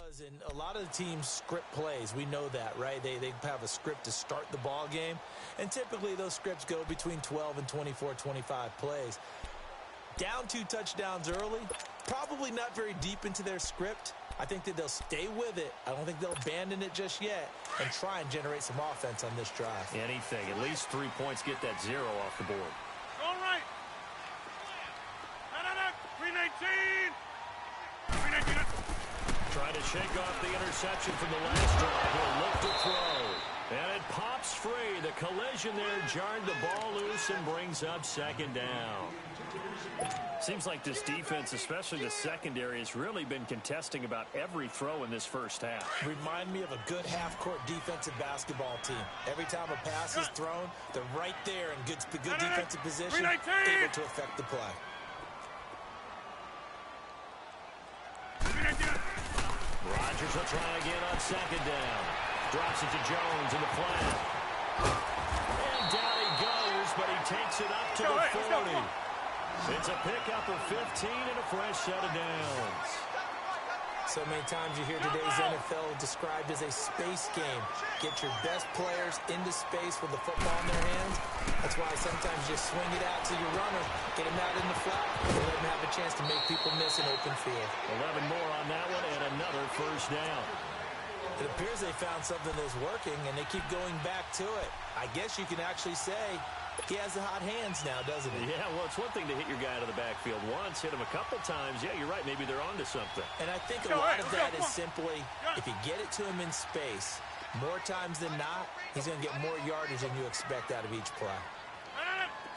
does, and a lot of the teams script plays. We know that, right? They have a script to start the ball game, and typically those scripts go between 12 and 24, 25 plays. Down 2 touchdowns early, probably not very deep into their script. I think that they'll stay with it. I don't think they'll abandon it just yet and try and generate some offense on this drive. Anything. At least 3 points, get that 0 off the board. All right. 319. 319. Trying to shake off the interception from the last drive. He'll look to throw. And it pops free. The collision there jarred the ball loose and brings up second down. Seems like this defense, especially the secondary, has really been contesting about every throw in this first half. Remind me of a good half-court defensive basketball team. Every time a pass is thrown, they're right there in good defensive position, able to affect the play. Rodgers will try again on second down. Drops it to Jones in the flat. And down he goes, but he takes it up to the 40. It's a pickup of 15 and a fresh set of downs. So many times you hear today's NFL described as a space game. Get your best players into space with the football in their hands. That's why sometimes you just swing it out to your runner, get him out in the flat, and let him have a chance to make people miss an open field. 11 more on that one and another first down. It appears they found something that's working, and they keep going back to it. I guess you can actually say he has the hot hands now, doesn't he? Yeah, well, it's one thing to hit your guy out of the backfield once, hit him a couple times. Yeah, you're right. Maybe they're onto something. And I think a lot of that is simply, if you get it to him in space, more times than not, he's going to get more yardage than you expect out of each play.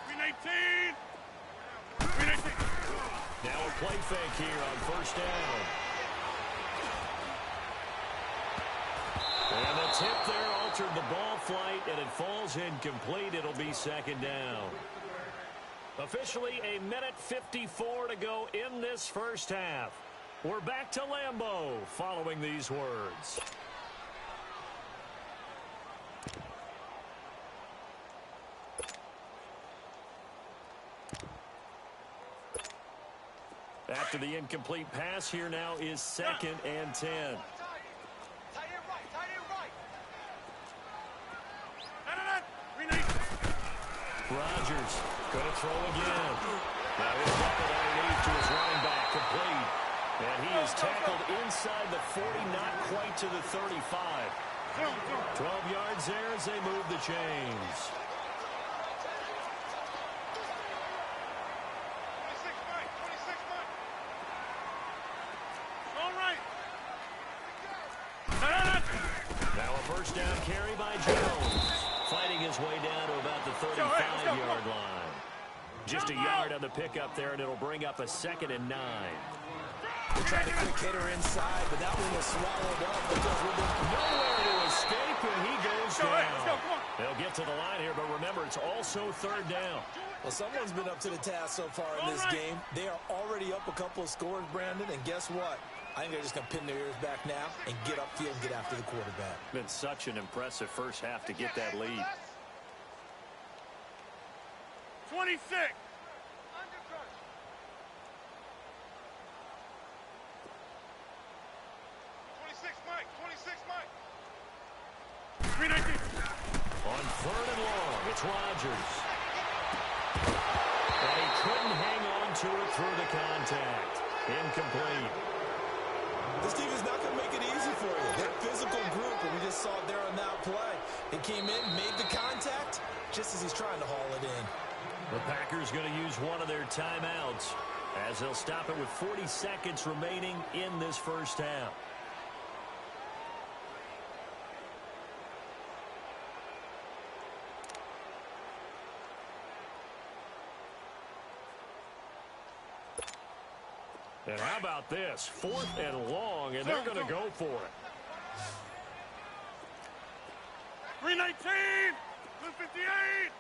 319. 319. Now a play fake here on first down. And the tip there altered the ball flight, and it falls incomplete. It'll be second down. Officially a minute 54 to go in this first half. We're back to Lambeau following these words. After the incomplete pass, here now is second and 10. Rodgers going to throw again. Now he'll drop it underneath to his running back, complete. And he is tackled inside the 40, not quite to the 35. 12 yards there as they move the chains. 26 Mike. 26 Mike. All right. Now a first down carry by Jones. Fighting his way down to about the 35-yard line. Just a yard on the pickup there, and it'll bring up a second and 9. They tried to quick hitter inside, but that one was swallowed up because with nowhere to escape, and he goes down. They'll get to the line here, but remember, it's also third down. Well, someone's been up to the task so far in this game. They are already up a couple of scores, Brandon, and guess what? I think they're just going to pin their ears back now and get upfield and get after the quarterback. Been such an impressive first half to get that lead. 26. 26 Mike. 26 Mike. 319. On third and long, it's Rodgers. And he couldn't hang on to it through the contact. Incomplete. This team is not going to make it easy for you. They're a physical group, and we just saw it there on that play. He came in, made the contact, just as he's trying to haul it in. The Packers going to use one of their timeouts as they'll stop it with 40 seconds remaining in this first half. And how about this? 4th and long, and they're going to go for it. 319. 258.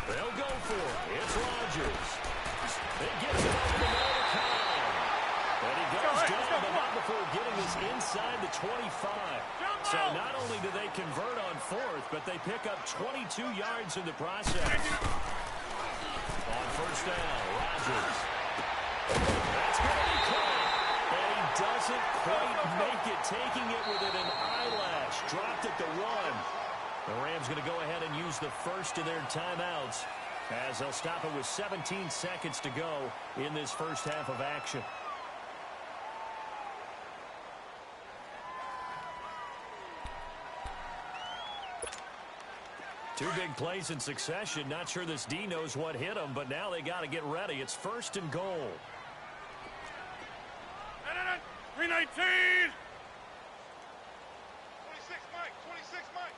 They'll go for it. It's Rodgers. They get it over the middle of the time. And he goes down, but not before getting this inside the 25. So not only do they convert on 4th, but they pick up 22 yards in the process. On first down, Rodgers. That's going to be caught. And he doesn't quite make it, taking it within an eyelash. Dropped at the 1. The Rams going to go ahead and use the first of their timeouts as they'll stop it with 17 seconds to go in this first half of action. Two big plays in succession. Not sure this D knows what hit him, but now they got to get ready. It's first and goal. 319. 26, Mike. 26, Mike.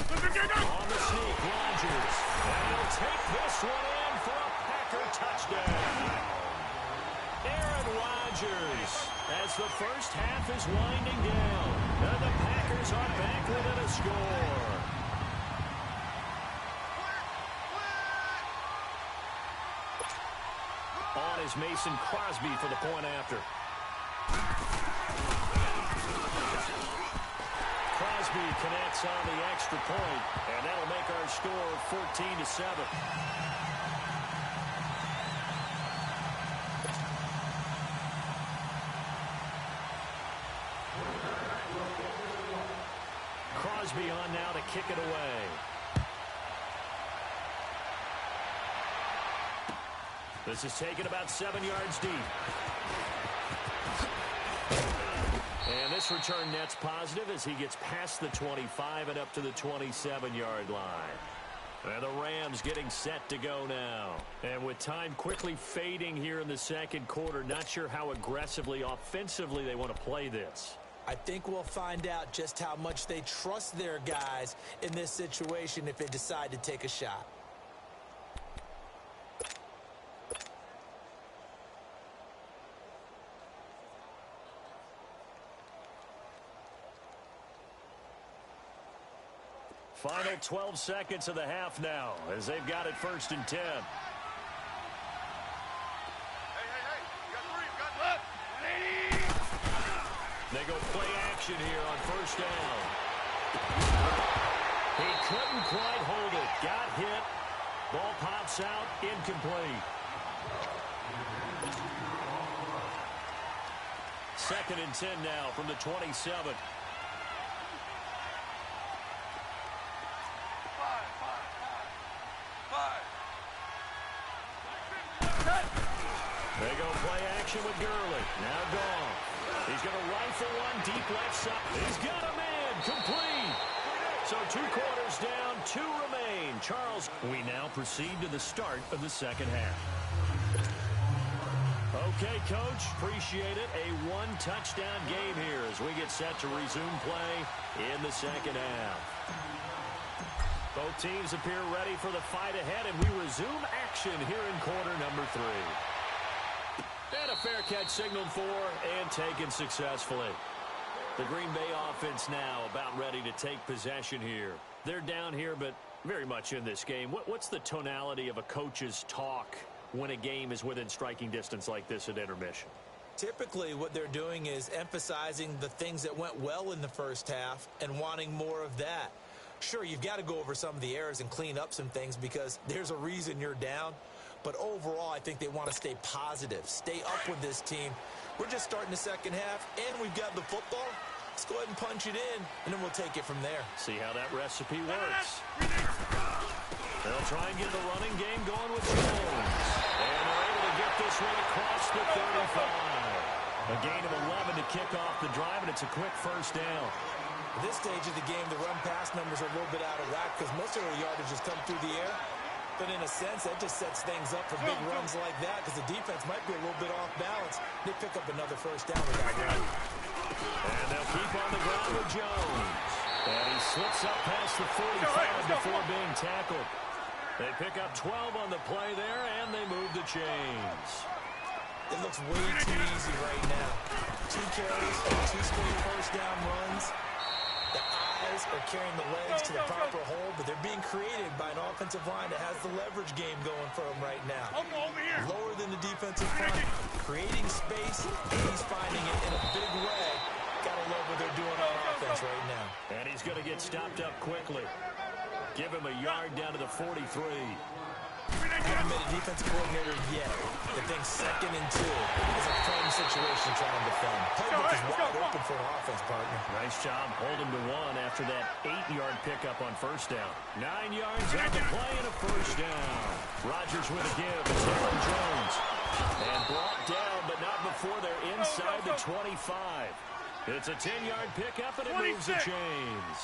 On the sneak, Rodgers. And he'll take this one in for a Packer touchdown. Aaron Rodgers, as the first half is winding down, and the Packers are back within a score. On is Mason Crosby for the point after. Crosby connects on the extra point, and that'll make our score 14-7. Crosby on now to kick it away. This is taken about 7 yards deep. And this return net's positive as he gets past the 25 and up to the 27-yard line. And the Rams getting set to go now. And with time quickly fading here in the second quarter, not sure how aggressively, offensively they want to play this. I think we'll find out just how much they trust their guys in this situation if they decide to take a shot. Final 12 seconds of the half now as they've got it first and 10. Hey, you got 3, you got left. They go play action here on first down. He couldn't quite hold it. Got hit. Ball pops out. Incomplete. Second and 10 now from the 27. They go play action with Gurley. Now gone. He's going to rifle one deep left side. He's got a man. Complete. So 2 quarters down, 2 remain. Charles, we now proceed to the start of the second half. Okay, Coach, appreciate it. A 1-touchdown game here as we get set to resume play in the second half. Both teams appear ready for the fight ahead, and we resume action here in quarter number 3. And a fair catch signaled for and taken successfully. The Green Bay offense now about ready to take possession here. They're down here, but very much in this game. What's the tonality of a coach's talk when a game is within striking distance like this at intermission? Typically, what they're doing is emphasizing the things that went well in the first half and wanting more of that. Sure, you've got to go over some of the errors and clean up some things because there's a reason you're down. But overall, I think they want to stay positive, stay up with this team. We're just starting the second half, and we've got the football. Let's go ahead and punch it in, and then we'll take it from there. See how that recipe works. They'll try and get the running game going with Jones. And they're able to get this one across the 35. A gain of 11 to kick off the drive, and it's a quick first down. At this stage of the game, the run-pass numbers are a little bit out of whack because most of their yardage has come through the air. But in a sense, that just sets things up for big runs like that because the defense might be a little bit off balance. They pick up another first down with that run. And they'll keep on the ground with Jones. And he slips up past the 45 before being tackled. They pick up 12 on the play there, and they move the chains. It looks way too easy right now. 2 carries, 2 straight first down runs. The eyes are carrying the legs to the proper hole, but they're being created by an offensive line that has the leverage game going for them right now. Lower than the defensive front, creating space, and he's finding it in a big way. Gotta love what they're doing on offense right now. And he's going to get stopped up quickly. Give him a yard down to the 43. Haven't made a defensive coordinator yet that thinks 2nd and 2 is a firm situation to try and defend. Playbook is wide open for an offense, partner. Nice job holding to 1 after that 8-yard pickup on first down. 9 yards on the play and a first down. Rodgers with a give. It's Aaron Jones. And brought down, but not before they're inside the 25. It's a 10-yard pickup, and it moves the chains.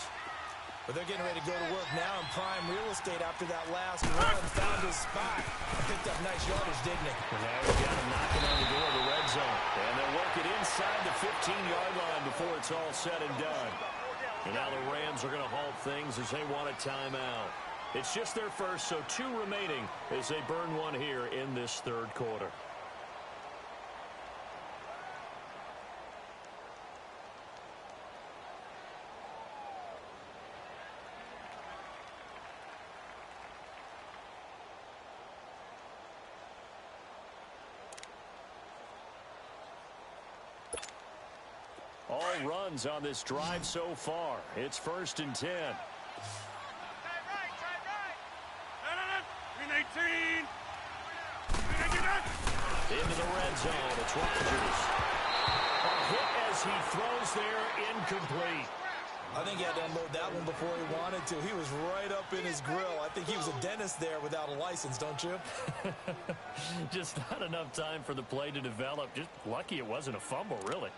But they're getting ready to go to work now in prime real estate after that last run. Found his spot. Picked up nice yardage, didn't he? And now we've got him knocking on the door of the red zone. And they'll work it inside the 15-yard line before it's all said and done. And now the Rams are going to halt things as they want a timeout. It's just their first, so 2 remaining as they burn 1 here in this third quarter. All runs on this drive so far. It's 1st and 10. Try right. 319. Into the red zone. It's Rodgers. A hit as he throws there, incomplete. I think he had to unload that one before he wanted to. He was right up in his grill. I think he was a dentist there without a license, don't you? Just not enough time for the play to develop. Just lucky it wasn't a fumble, really.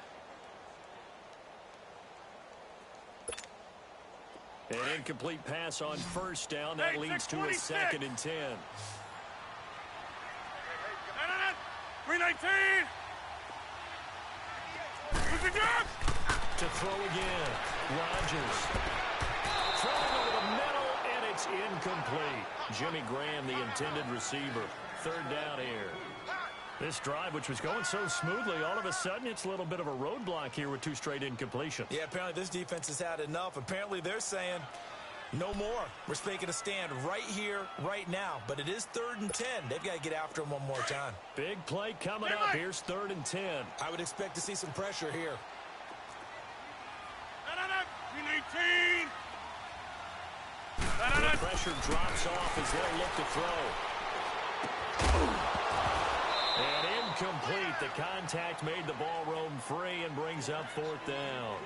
An incomplete pass on first down. That leads to a 2nd and 10. 319. To throw again. Rodgers. Throwing over the middle, and it's incomplete. Jimmy Graham, the intended receiver. 3rd down here. This drive, which was going so smoothly, all of a sudden it's a little bit of a roadblock here with 2 straight incompletions. Yeah, apparently this defense has had enough. Apparently they're saying no more. We're making a stand right here, right now. But it is 3rd and 10. They've got to get after him one more time. Big play coming up. Here's 3rd and 10. I would expect to see some pressure here. 319. The pressure drops off as they look to throw. And incomplete. The contact made the ball roam free and brings up 4th down.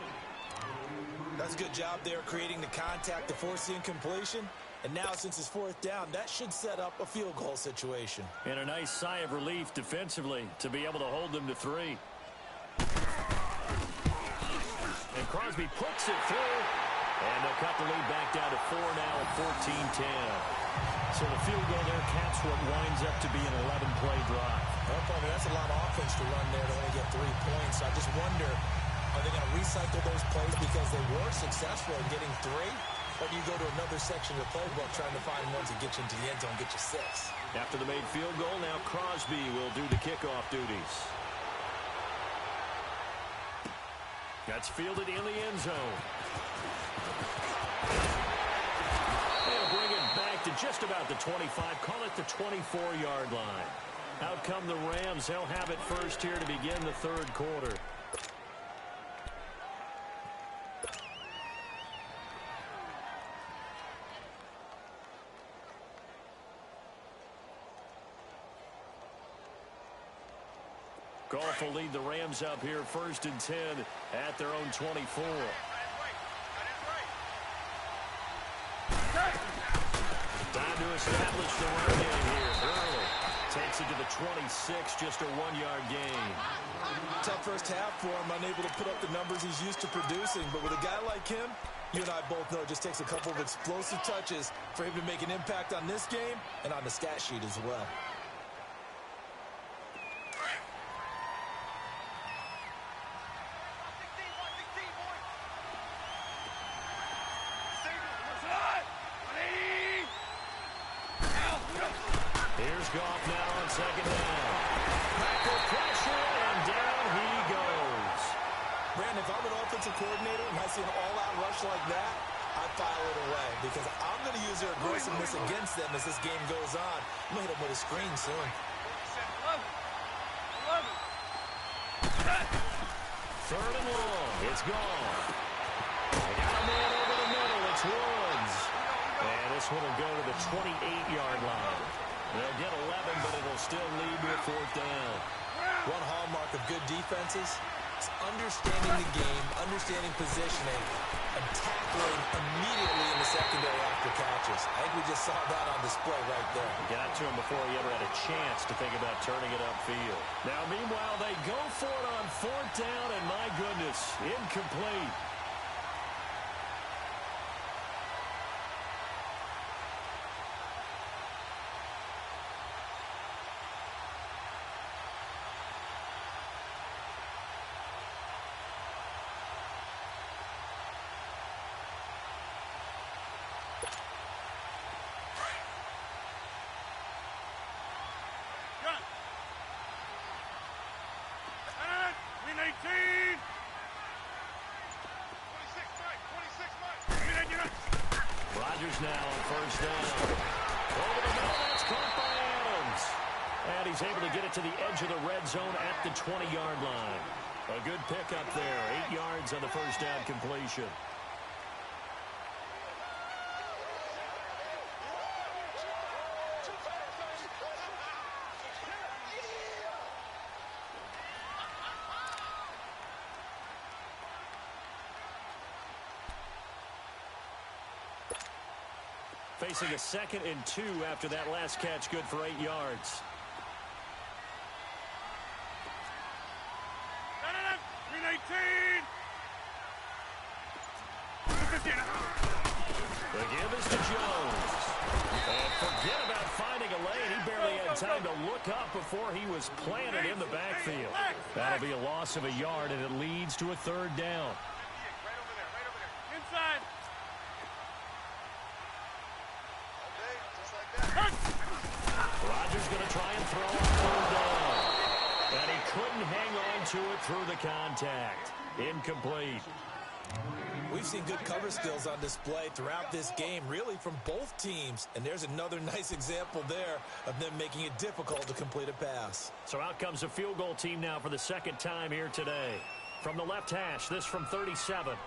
That's a good job there creating the contact to force the incompletion. And now since it's 4th down, that should set up a field goal situation. And a nice sigh of relief defensively to be able to hold them to 3. And Crosby puts it through. And they'll cut the lead back down to 4 now at 14-10. So the field goal there caps what winds up to be an 11-play drive. Well, Palmer, that's a lot of offense to run there to only get 3 points. I just wonder, are they going to recycle those plays because they were successful in getting 3? Or do you go to another section of the playbook trying to find ones that get you into the end zone, get you 6? After the made field goal, now Crosby will do the kickoff duties. That's fielded in the end zone. They'll bring it back to just about the 25. Call it the 24-yard line. Out come the Rams. They'll have it first here to begin the third quarter. Goff will lead the Rams up here first and 10 at their own 24. Time to establish the run game here. Early takes it to the 26, just a 1-yard gain. Tough first half for him, unable to put up the numbers he's used to producing. But with a guy like him, you and I both know it just takes a couple of explosive touches for him to make an impact on this game and on the stat sheet as well. Here's Goff now on second down. Tackle pressure, and down he goes. Brandon, if I'm an offensive coordinator and I see an all-out rush like that, I'd file it away because I'm going to use their aggressiveness against them as this game goes on. I'm going to hit them with a screen soon. Third and long. It's gone. They got a man over the middle. It's Woods. And this one will go to the 28-yard line. They'll get 11, but it'll still lead to a 4th down. One hallmark of good defenses is understanding the game, understanding positioning, and tackling immediately in the secondary after catches. I think we just saw that on display right there. Got to him before he ever had a chance to think about turning it upfield. Now, meanwhile, they go for it on 4th down, and my goodness, incomplete. Rodgers now on 1st down. Over the middle, that's caught by Adams. And he's able to get it to the edge of the red zone at the 20-yard line. A good pickup there. 8 yards on the 1st down completion. Facing a 2nd and 2 after that last catch, good for 8 yards. The give is to Jones. And forget about finding a lane. He barely had time to look up before he was planted in the backfield. That'll be a loss of a yard, and it leads to a 3rd down. Right over there. Inside. Rodgers going to try and throw on 3rd down. And he couldn't hang on to it through the contact. Incomplete. We've seen good cover skills on display throughout this game, really from both teams. And there's another nice example there of them making it difficult to complete a pass. So out comes a field goal team now for the 2nd time here today. From the left hash, this from 37.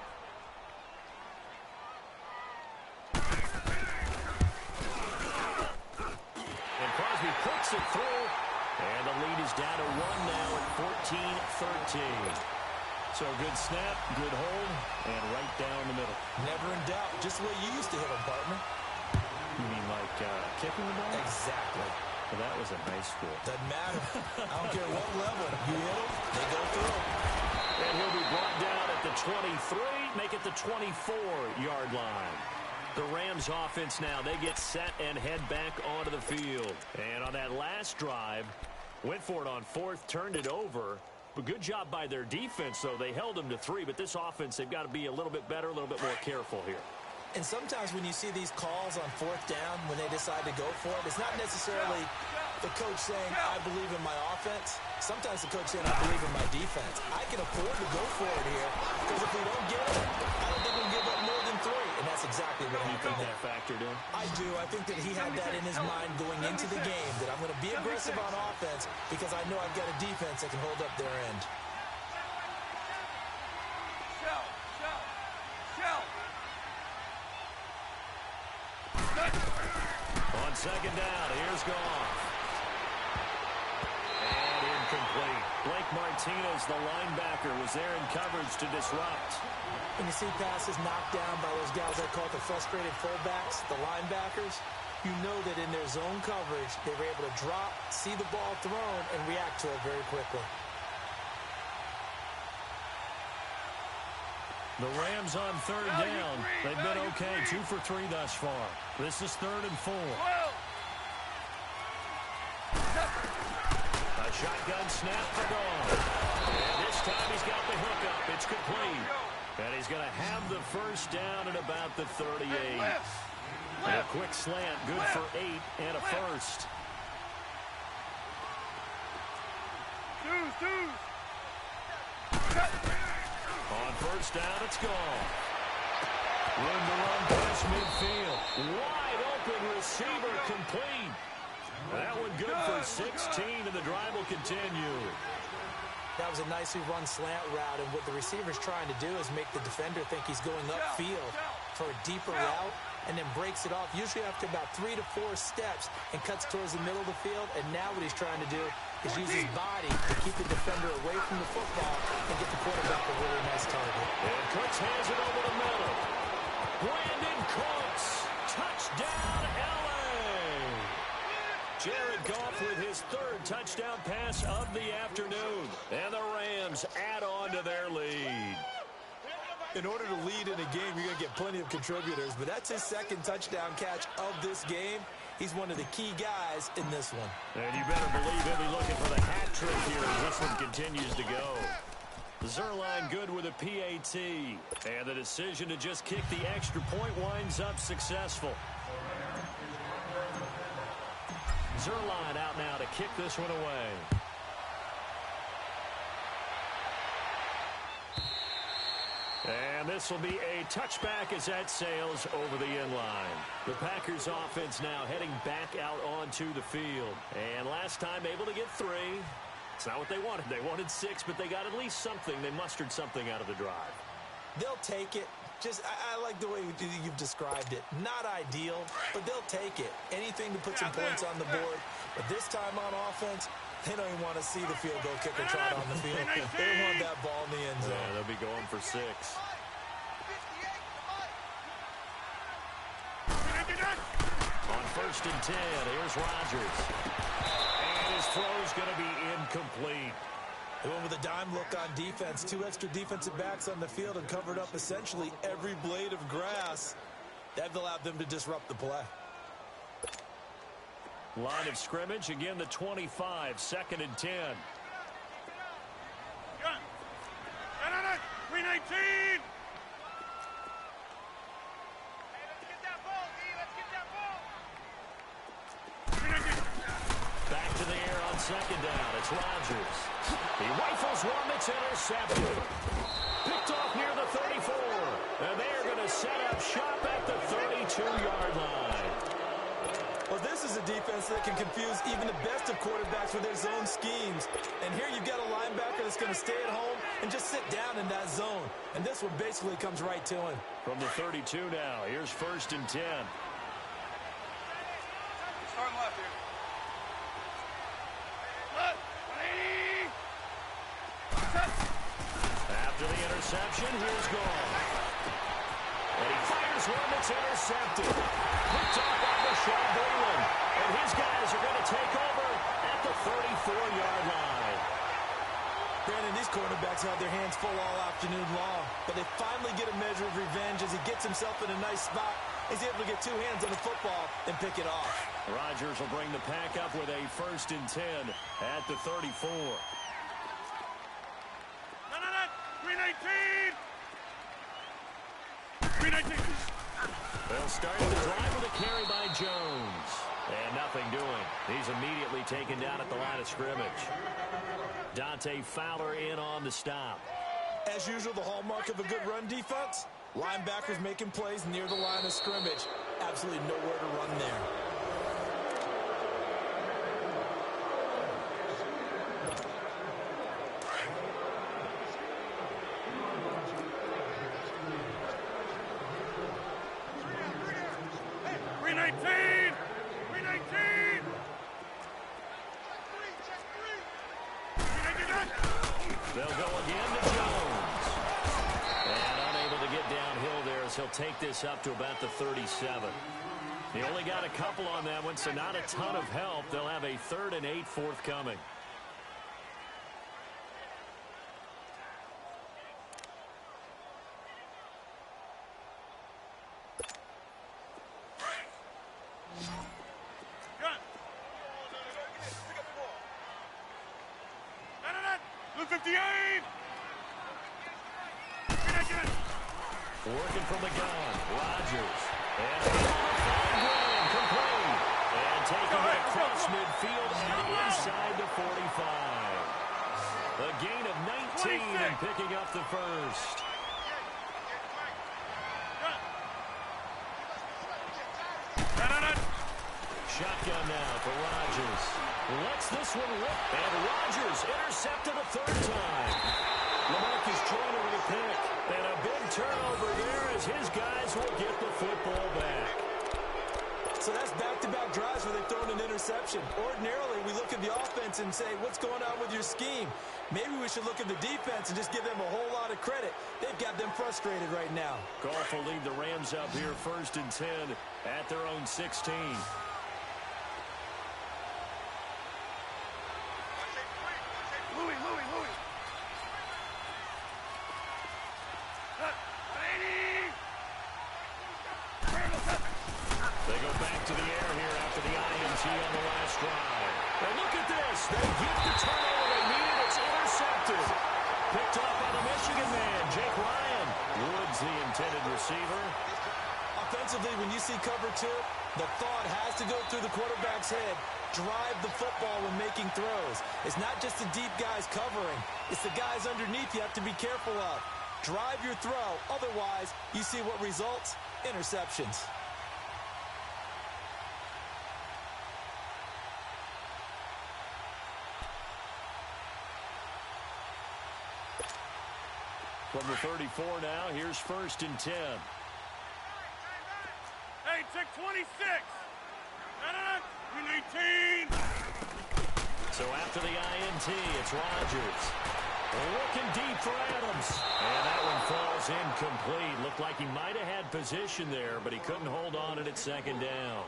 And Crosby puts it through. And the lead is down to 1 now at 14-13. So good snap, good hold, and right down the middle. Never in doubt. Just the way you used to hit them, partner. You mean like kicking the ball? Exactly. Well, that was in high school. Doesn't matter. I don't care what level. You hit them, they go through. And he'll be brought down at the 23, make it the 24-yard line. The Rams offense now, they get set and head back onto the field. And on that last drive, went for it on 4th, turned it over. But good job by their defense, though. They held them to 3, but this offense, they've got to be a little bit better, a little bit more careful here. And sometimes when you see these calls on 4th down, when they decide to go for it, it's not necessarily the coach saying, I believe in my offense. Sometimes the coach saying, I believe in my defense. I can afford to go for it here, because if we don't get it, I don't think we'll give up more than 3. And that's exactly what happened there. That factored in? I do. I think that he had that in his mind going into the game, that I'm going to be aggressive on offense because I know I've got a defense that can hold up their end. On 2nd down, here's Goff. And incomplete. Blake Martinez, the linebacker, was there in coverage to disrupt. When you see passes knocked down by those guys I call the frustrated fullbacks, the linebackers, you know that in their zone coverage, they were able to drop, see the ball thrown, and react to it very quickly. The Rams on 3rd down. They've been okay, 2 for 3 thus far. This is 3rd and 4. A shotgun snap for Goff. And this time he's got the hookup. It's complete. And he's going to have the 1st down at about the 38. And a quick slant, good for 8 and a 1st. On 1st down, it's gone. Room to run past midfield. Wide open receiver complete. That one good for 16, and the drive will continue. That was a nicely run slant route, and what the receiver's trying to do is make the defender think he's going upfield for a deeper route, and then breaks it off, usually after about 3 to 4 steps, and cuts towards the middle of the field. And now what he's trying to do is use his body to keep the defender away from the football and get the quarterback a really nice target. And Cooks hands it over the middle. Brandon Cooks, touchdown, L.A. Jared Goff with his 3rd touchdown pass of the afternoon. And the Rams add on to their lead. In order to lead in a game, you're going to get plenty of contributors, but that's his 2nd touchdown catch of this game. He's one of the key guys in this one. And you better believe he'll be looking for the hat trick here as this one continues to go. Zerline good with a PAT. And the decision to just kick the extra point winds up successful. Zerline out now to kick this one away. And this will be a touchback as that sails over the inline. The Packers offense now heading back out onto the field. And last time able to get 3. It's not what they wanted. They wanted 6, but they got at least something. They mustered something out of the drive. They'll take it. I like the way you've described it. Not ideal, but they'll take it. Anything to put some points on the board. But this time on offense, they don't even want to see the field goal kicker trot on the field. They want that ball in the end zone. Yeah, they'll be going for 6. On 1st and 10, here's Rodgers. And his throw's going to be incomplete. They went with a dime look on defense. 2 extra defensive backs on the field and covered up essentially every blade of grass. That allowed them to disrupt the play. Line of scrimmage, again the 25, 2nd and 10. 319! Back to the air on 2nd down. It's Rodgers. He rifles one that's intercepted. Picked off near the 34. And they're going to set up shop at the 32-yard line. Well, this is a defense that can confuse even the best of quarterbacks with their zone schemes. And here you've got a linebacker that's going to stay at home and just sit down in that zone. And this one basically comes right to him. From the 32 now, here's 1st and 10. Starting left here. After the interception, here's Goff. And he fires one that's intercepted. Picked off by Rashad Bateman. And his guys are going to take over at the 34-yard line. Brandon, these quarterbacks had their hands full all afternoon long, but they finally get a measure of revenge as he gets himself in a nice spot. He's able to get 2 hands on the football and pick it off. Rodgers will bring the pack up with a 1st and 10 at the 34. 319! 319! They'll start the drive with a carry by Jones. And nothing doing. He's immediately taken down at the line of scrimmage. Dante Fowler in on the stop. As usual, the hallmark of a good run defense, linebackers making plays near the line of scrimmage. Absolutely nowhere to run there. They'll go again to Jones. And unable to get downhill there as he'll take this up to about the 37. He only got a couple on that one, so not a ton of help. They'll have a 3rd and 8 forthcoming. Working from the gun, Rodgers. And complete. And taking it across midfield and inside the 45. A gain of 19 and picking up the 1st. shotgun now for Rodgers. Lets this one rip, and Rodgers intercepted a third time. LaMarcus Joyner with a pick, and a big turnover there as his guys will get the football back. So that's back-to-back drives where they've thrown an interception. Ordinarily, we look at the offense and say, what's going on with your scheme? Maybe we should look at the defense and just give them a whole lot of credit. They've got them frustrated right now. Goff will lead the Rams up here 1st and 10 at their own 16. They go back to the air here after the INT on the last drive. And look at this. They get the turnover they needed. It's intercepted. Picked up by the Michigan man, Jake Ryan. Woods, the intended receiver. Offensively, when you see cover two, the thought has to go through the quarterback's head. Drive the football when making throws. It's not just the deep guys covering. It's the guys underneath you have to be careful of. Drive your throw. Otherwise, you see what results? Interceptions. From the 34 now, here's 1st and 10. Hey, check 26. We 19. So after the INT, it's Rodgers. Looking deep for Adams. And that one falls incomplete. Looked like he might have had position there, but he couldn't hold on it at 2nd down.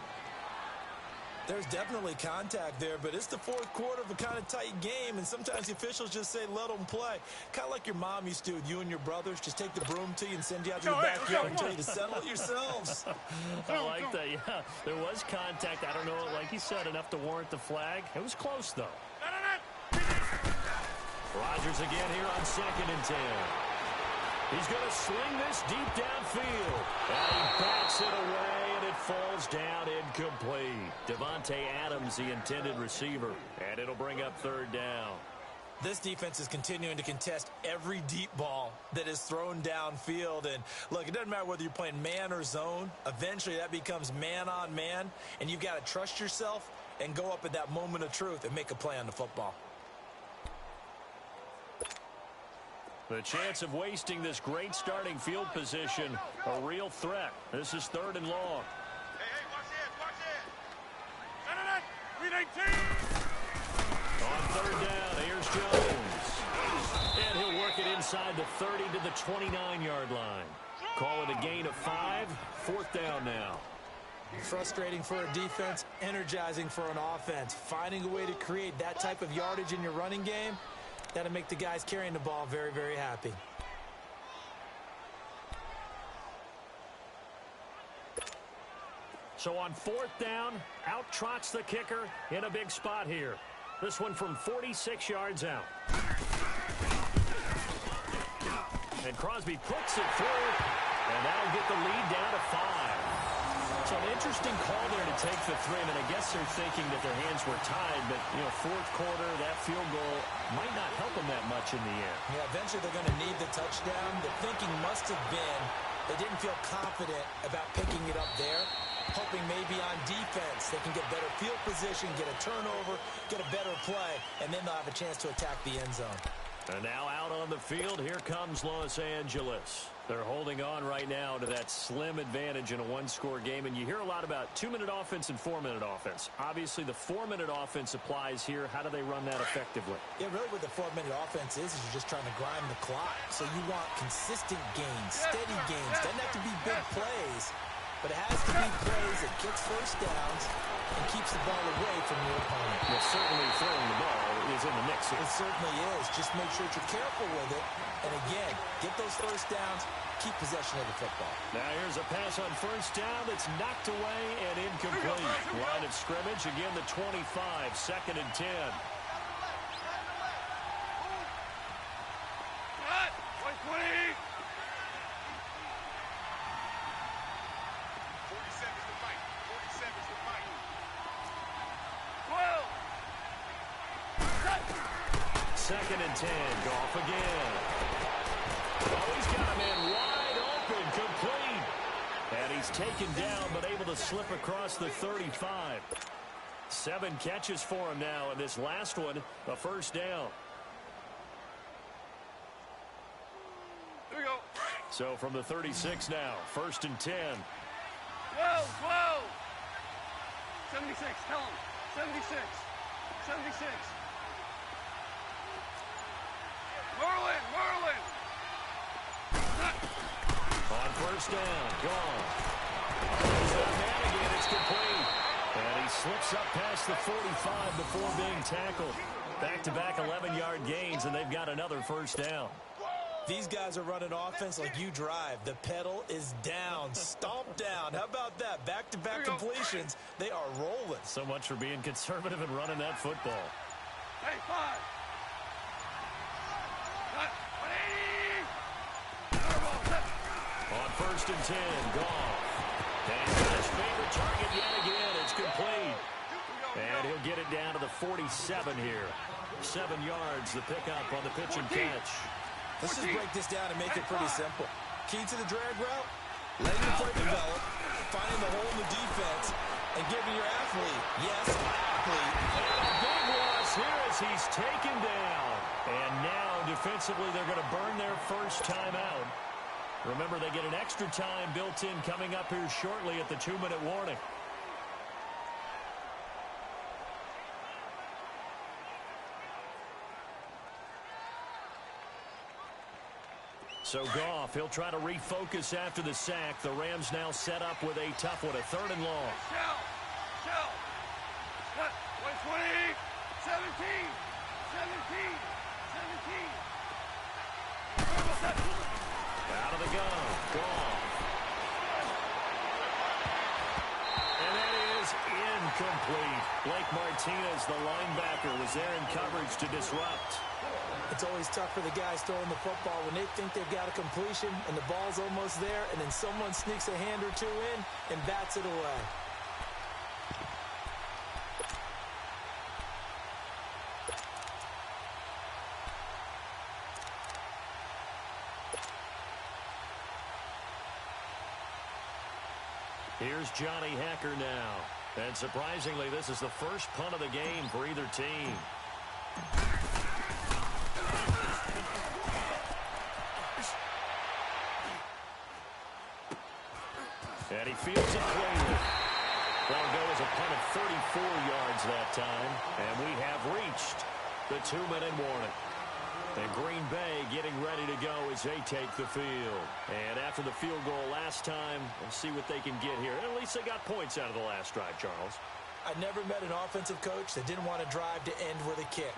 There's definitely contact there, but it's the 4th quarter of a kind of tight game, and sometimes the officials just say, let them play. Kind of like your mom used to with you and your brothers. Just take the broom to you and send you out to the backyard and tell you to settle it yourselves. I like that, yeah. There was contact. I don't know, like you said, enough to warrant the flag. It was close, though. Rodgers again here on 2nd and 10. He's going to sling this deep downfield. And he backs it away, and it falls down incomplete. Devontae Adams, the intended receiver. And it'll bring up 3rd down. This defense is continuing to contest every deep ball that is thrown downfield. And, look, it doesn't matter whether you're playing man or zone. Eventually, that becomes man-on-man. And you've got to trust yourself and go up at that moment of truth and make a play on the football. The chance of wasting this great starting field position, a real threat. This is 3rd and long. Hey, watch this. We 19. On 3rd down, here's Jones. And he'll work it inside the 30 to the 29-yard line. Call it a gain of 5. 4th down now. Frustrating for a defense, energizing for an offense. Finding a way to create that type of yardage in your running game, that'll make the guys carrying the ball very, very happy. So on 4th down, out trots the kicker in a big spot here. This one from 46 yards out. And Crosby puts it through, and that'll get the lead down to 5. So an interesting call there to take the 3. I mean, I guess they're thinking that their hands were tied, but, 4th quarter, that field goal might not help them that much in the end. Yeah, eventually they're going to need the touchdown. The thinking must have been they didn't feel confident about picking it up there, hoping maybe on defense they can get better field position, get a turnover, get a better play, and then they'll have a chance to attack the end zone. And now out on the field, here comes Los Angeles. They're holding on right now to that slim advantage in a one-score game. And you hear a lot about 2-minute offense and 4-minute offense. Obviously, the 4-minute offense applies here. How do they run that effectively? Yeah, really what the 4-minute offense is you're just trying to grind the clock. So you want consistent gains, steady gains. Doesn't have to be big plays, but it has to be plays that gets first downs and keeps the ball away from your opponent. Well, certainly throwing the ball is in the mix here. It certainly is. Just make sure that you're careful with it. And again, get those first downs, keep possession of the football. Now here's a pass on 1st down that's knocked away and incomplete. Line of scrimmage, again the 25, 2nd and 10. Cut. 20. 47's the fight. 47's the fight. 12. 2nd and 10. Goff again. Oh, he's got a man wide open, complete. And he's taken down, but able to slip across the 35. 7 catches for him now, and this last one, a first down. Here we go. So from the 36 now, 1st and 10. 12. 76, tell him. 76. Merlin. On 1st down, gone. There's that man again, it's complete. And he slips up past the 45 before being tackled. Back-to-back 11-yard gains, and they've got another 1st down. These guys are running offense like you drive. The pedal is down, stomped down. How about that? Back-to-back completions. They are rolling. So much for being conservative and running that football. Hey, 5. 180. On 1st and 10, Goff. And his favorite target yet again. It's complete. And he'll get it down to the 47 here. 7 yards, the pickup on the pitch and catch. Let's just break this down and make it pretty simple. Key to the drag route, letting your play develop, finding the hole in the defense, and giving your athlete, yes, athlete. And a big loss here as he's taken down. And now, defensively, they're going to burn their first timeout. Remember, they get an extra time built in coming up here shortly at the 2-minute warning. So Goff, he'll try to refocus after the sack. The Rams now set up with a tough one, a 3rd and long. Shell. 120. 17. Out of the gun, Goff. And that is incomplete. Blake Martinez, the linebacker, was there in coverage to disrupt. It's always tough for the guys throwing the football when they think they've got a completion and the ball's almost there, and then someone sneaks a hand or two in and bats it away. Here's Johnny Hacker now. And surprisingly, this is the first punt of the game for either team. And he fields it cleanly. That'll go as a punt of 34 yards that time. And we have reached the 2-minute warning. And Green Bay getting ready to go as they take the field. And after the field goal last time, we'll see what they can get here. At least they got points out of the last drive, Charles. I never met an offensive coach that didn't want to drive to end with a kick.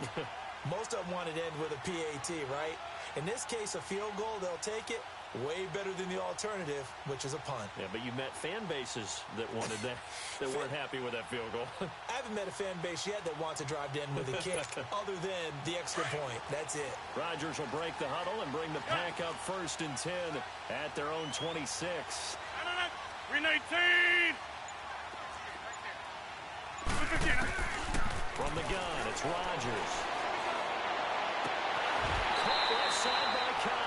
Most of them wanted to end with a PAT, right? In this case, a field goal, they'll take it. Way better than the alternative, which is a punt. Yeah, but you met fan bases that wanted that, that weren't happy with that field goal. I haven't met a fan base yet that wants to drive to end with a kick, other than the extra point. That's it. Rodgers will break the huddle and bring the pack up 1st and 10 at their own 26. 319. From the gun, it's Rodgers. Caught left side by Cobb.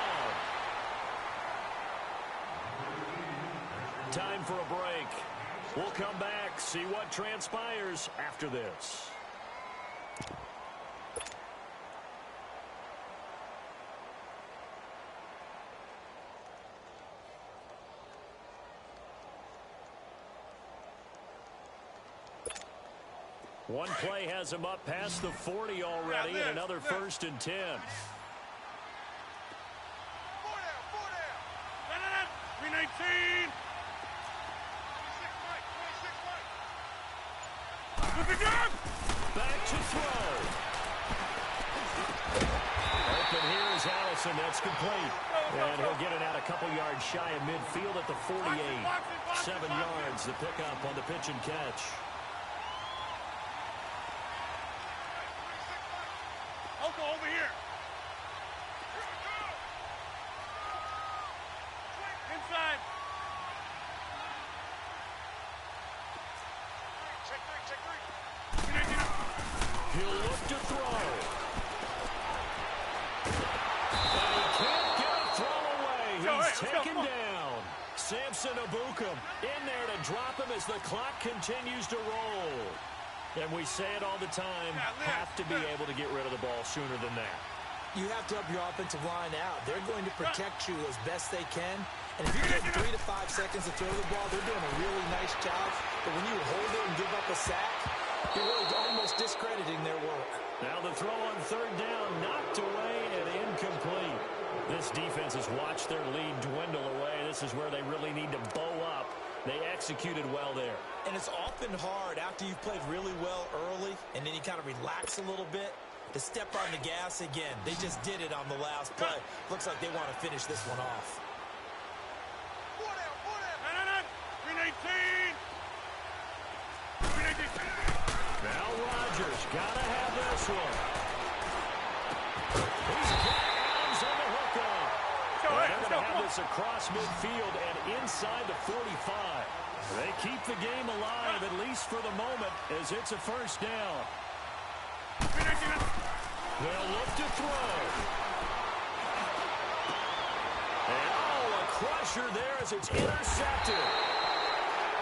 Time for a break. We'll come back, see what transpires after this. One play has him up past the 40 already, and another 1st and 10. 4 down. 319. Back to throw. Open here is Allison. That's complete. And he'll get it out a couple yards shy of midfield at the 48. 7 yards, the pickup on the pitch and catch. Oko over here. Inside. Check three. He'll look to throw. And he can't get a throw away. He's taken down. Samson Abukum in there to drop him as the clock continues to roll. And we say it all the time, have to be able to get rid of the ball sooner than that. You have to help your offensive line out. They're going to protect you as best they can. And if you get 3 to 5 seconds to throw the ball, they're doing a really nice job. But when you hold it and give up a sack, you're really almost discrediting their work. Now the throw on third down, knocked away and incomplete. This defense has watched their lead dwindle away. This is where they really need to bow up. They executed well there. And it's often hard after you've played really well early and then you kind of relax a little bit to step on the gas again. They just did it on the last play. Looks like they want to finish this one off. 319. Now Rodgers got to have this one. He's got Adams on the hook on. They're going to have this across midfield and inside the 45. They keep the game alive, at least for the moment, as it's a first down. They'll look to throw. And a crusher there as it's intercepted.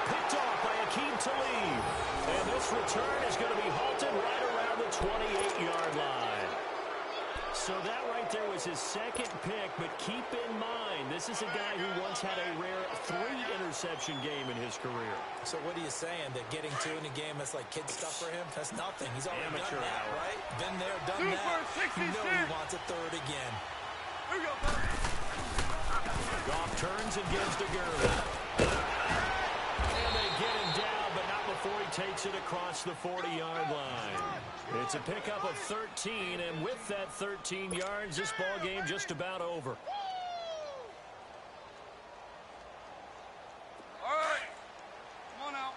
Picked off by Akeem Talib. And this return is going to be halted right around the 28-yard line. So that right there was his second pick, but keep in mind, this is a guy who once had a rare 3-interception game in his career. So what are you saying, that getting 2 in a game, that's like kid stuff for him? That's nothing. He's already Amateur done that, hour. right? Been there, done that. You know he wants a third again. Here we go, bud. Goff turns and gives to Gurley. And they get him down, but not before he takes it across the 40-yard line. It's a pickup of 13, and with that 13 yards, this ball game just about over. All right. Come on out.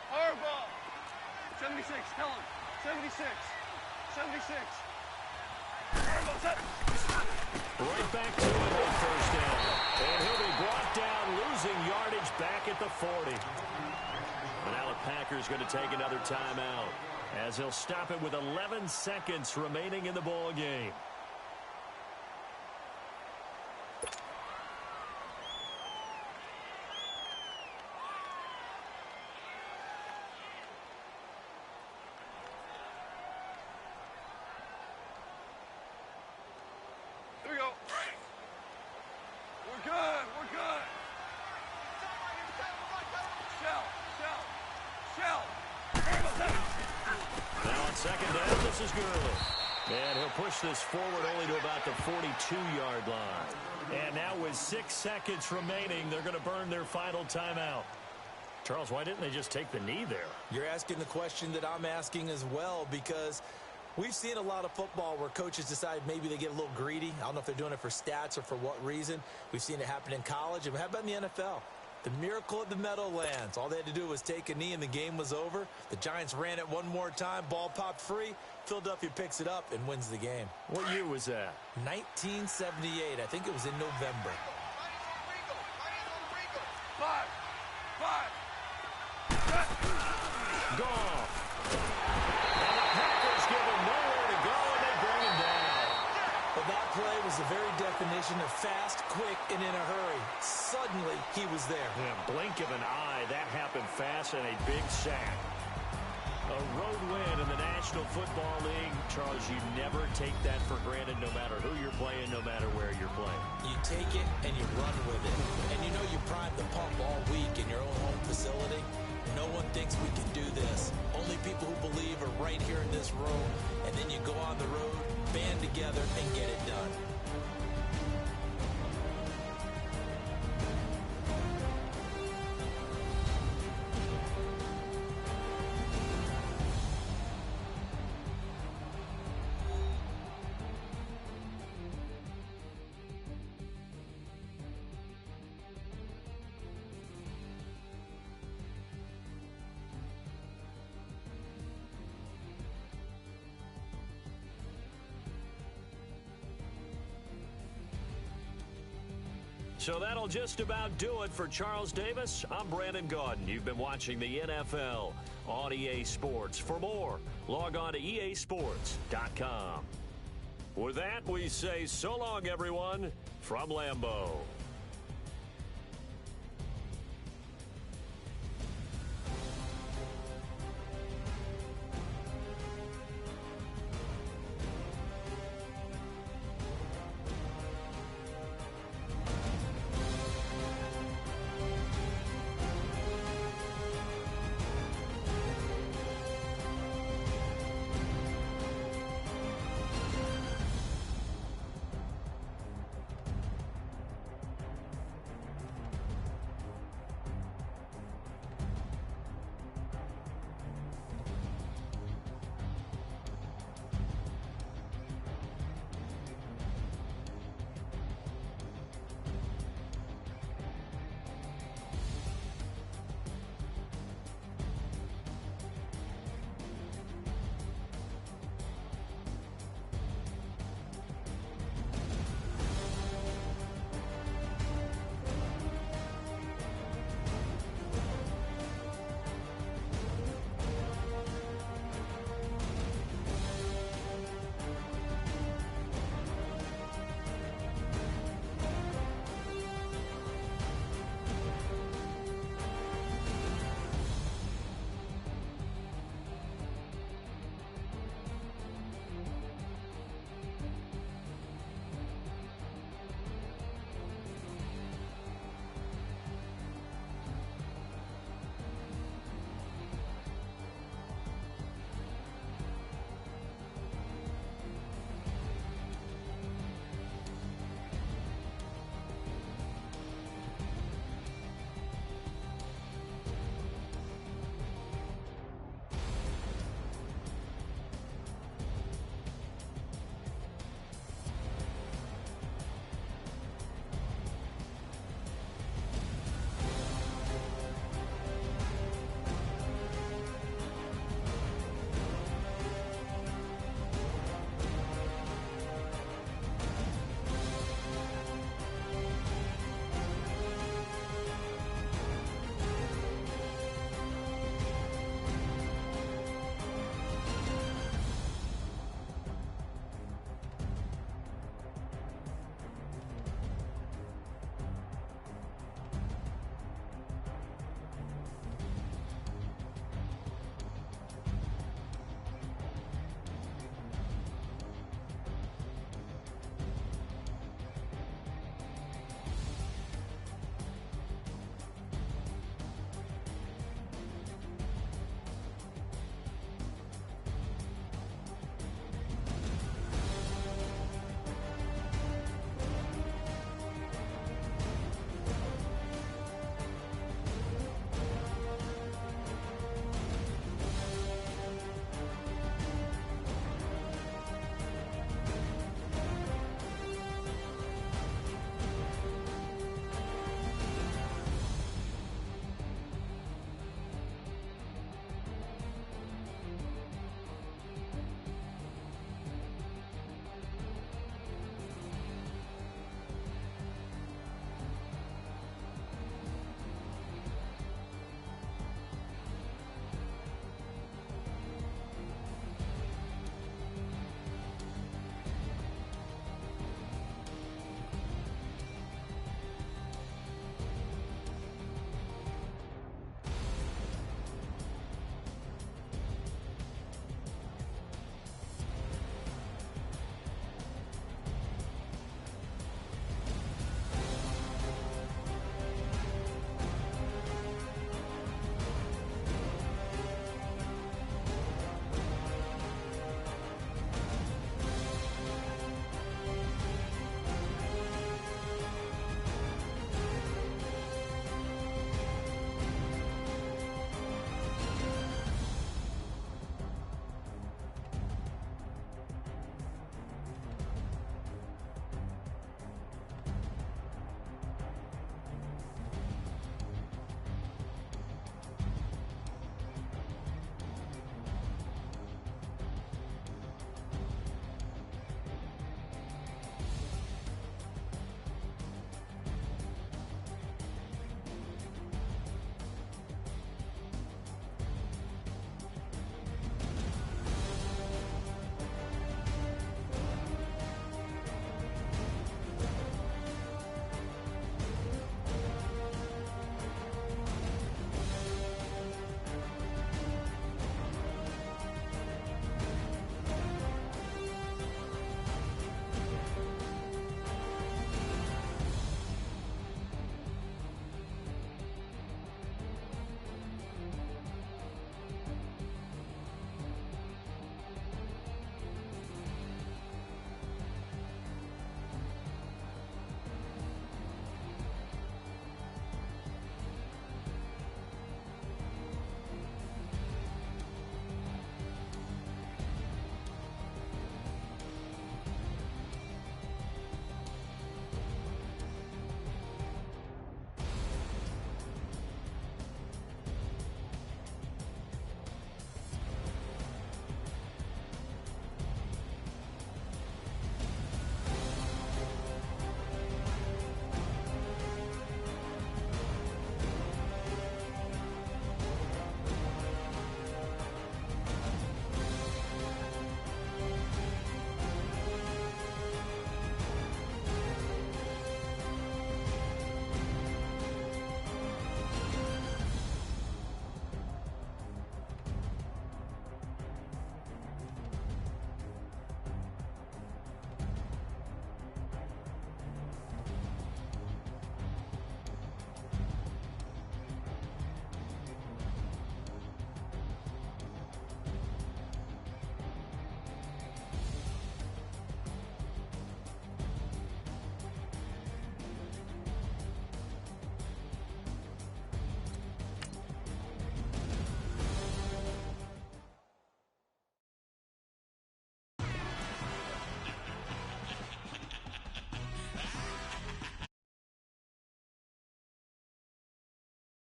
Power ball. 76. Tell him. 76. 76. Power ball. Set. Right back to it on first down. And he'll be brought down, losing yardage back at the 40. And now the Packers going to take another timeout, as he'll stop it with 11 seconds remaining in the ball game. Here we go. We're good. We're good. Shell. Shell. Shell. Power ball. Set. Now on second down, this is Gurley. And he'll push this forward only to about the 42-yard line. And now with 6 seconds remaining, they're going to burn their final timeout. Charles, why didn't they just take the knee there? You're asking the question that I'm asking as well, because we've seen a lot of football where coaches decide maybe they get a little greedy. I don't know if they're doing it for stats or for what reason. We've seen it happen in college. And how about in the NFL? The miracle at the Meadowlands. All they had to do was take a knee and the game was over. The Giants ran it one more time. Ball popped free. Philadelphia picks it up and wins the game. What year was that? 1978. I think it was in November. 5. 5. Goff. And the Packers give him nowhere to go, and they bring him down. But that play was the very definition of fast, quick, and in a hurry. Suddenly, he was there. Yeah, blink of an eye, that happened fast, and a big sack. A road win in the National Football League. Charles, you never take that for granted, no matter who you're playing, no matter where you're playing. You take it and you run with it. And you know you primed the pump all week in your own home facility. No one thinks we can do this. Only people who believe are right here in this room. And then you go on the road, band together, and get it done. So that'll just about do it for Charles Davis. I'm Brandon Gaudin. You've been watching the NFL on EA Sports. For more, log on to easports.com. With that, we say so long, everyone, from Lambeau.